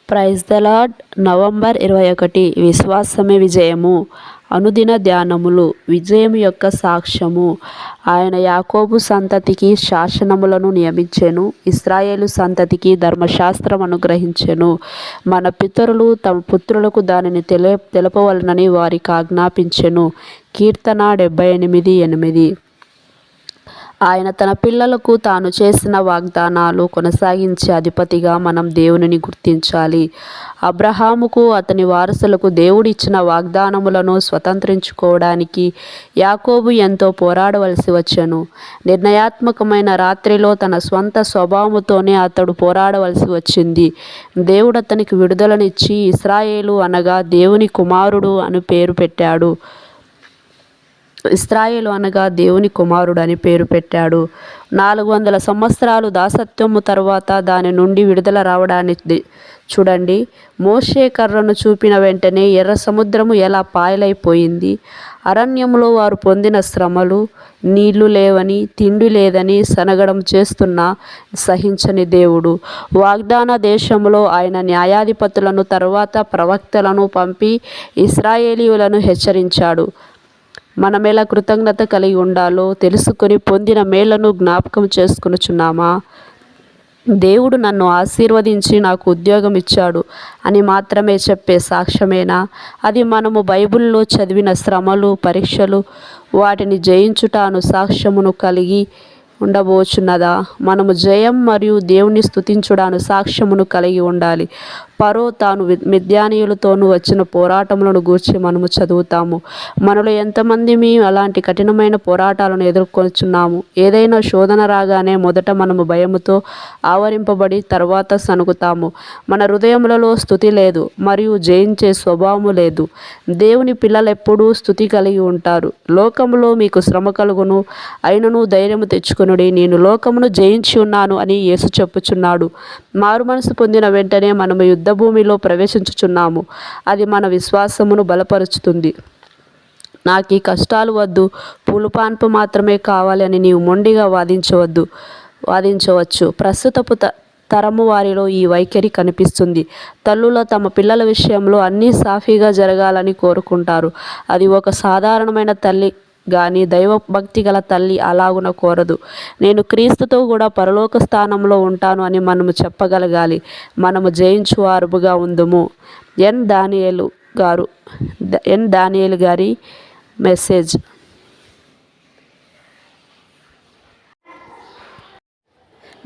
Praise the lord. November 21 విశ్వాసమే విజయము. అనుదిన ధ్యానములు. విజయం యొక్క సాక్ష్యము. ఆయన యాకోబు సంతతికి శాసనములను నియమించెను, ఇశ్రాయేలు సంతతికి ధర్మశాస్త్రం అనుగ్రహించెను. మన పితరులు తమ పుత్రులకు దానిని తెలపవలనని వారికి ఆజ్ఞాపించెను. కీర్తన 78:8. ఆయన తన పిల్లలకు తాను చేసిన వాగ్దానాలు కొనసాగించే అధిపతిగా మనం దేవునిని గుర్తించాలి. అబ్రహాముకు అతని వారసులకు దేవుడిచ్చిన వాగ్దానములను స్వతంత్రించుకోవడానికి యాకోబు ఎంతో పోరాడవలసి వచ్చెను. నిర్ణయాత్మకమైన రాత్రిలో తన స్వంత స్వభావముతోనే అతడు పోరాడవలసి వచ్చింది. దేవుడు అతనికి విడుదలనిచ్చి ఇశ్రాయేలు అనగా దేవుని కుమారుడు అని పేరు పెట్టాడు. ఇశ్రాయేలు అనగా దేవుని కుమారుడు అని పేరు పెట్టాడు. 400 సంవత్సరాలు దాసత్వము తర్వాత దాని నుండి విడుదల రావడాన్ని చూడండి. మోషే కర్రను చూపిన వెంటనే ఎర్ర సముద్రము ఎలా పాయలైపోయింది. అరణ్యంలో వారు పొందిన శ్రమలు, నీళ్లు లేవని, తిండి లేదని సనగడం చేస్తున్నా సహించని దేవుడు వాగ్దాన దేశంలో ఆయన న్యాయాధిపతులను తర్వాత ప్రవక్తలను పంపి ఇశ్రాయేలీయులను హెచ్చరించాడు. మనమెలా కృతజ్ఞత కలిగి ఉండాలో తెలుసుకొని పొందిన మేళ్లను జ్ఞాపకం చేసుకొనుచున్నామా? దేవుడు నన్ను ఆశీర్వదించి నాకు ఉద్యోగం ఇచ్చాడు అని మాత్రమే చెప్పే సాక్ష్యమేనా? అది మనము బైబిల్లో చదివిన శ్రమలు, పరీక్షలు, వాటిని జయించుట అను సాక్ష్యమును కలిగి ఉండబోచున్నదా? మనము జయం మరియు దేవుని స్తుతించుడాను సాక్ష్యమును కలిగి ఉండాలి. ఫరో తాను మిద్యానీయులతోనూ వచ్చిన పోరాటములను గూర్చి మనము చదువుతాము. మనలో ఎంతమంది అలాంటి కఠినమైన పోరాటాలను ఎదుర్కొంటున్నాము? ఏదైనా శోధన రాగానే మొదట మనము భయముతో ఆవరింపబడి తర్వాత సణుగుతాము. మన హృదయములలో స్తుతి లేదు మరియు జయించే స్వభావము లేదు. దేవుని పిల్లలెప్పుడూ స్తుతి కలిగి ఉంటారు. లోకములో మీకు శ్రమ కలుగును, అయినను ధైర్యము తెచ్చుకొనుడి, నేను లోకమును జయించి ఉన్నాను అని యేసు చెప్పుచున్నాడు. మారు మనసు పొందిన వెంటనే మనము యుద్ధభూమిలో ప్రవేశించుచున్నాము. అది మన విశ్వాసమును బలపరుచుతుంది. నాకు ఈ కష్టాలు వద్దు, పులుపాన్పు మాత్రమే కావాలి అని నీవు మొండిగా వాదించవచ్చు. ప్రస్తుతపు తరము వారిలో ఈ వైఖరి కనిపిస్తుంది. తల్లుల తమ పిల్లల విషయంలో అన్నీ సాఫీగా జరగాలని కోరుకుంటారు. అది ఒక సాధారణమైన తల్లి గాని దైవభక్తి గల తల్లి అలాగున కోరదు. నేను క్రీస్తుతో కూడా పరలోక స్థానంలో ఉంటాను అని మనము చెప్పగలగాలి. మనము జయించువారుగా ఉందుము. ఎన్ దానియేలు గారి మెసేజ్.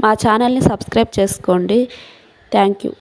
మా ఛానల్ని సబ్స్క్రైబ్ చేసుకోండి. Thank you.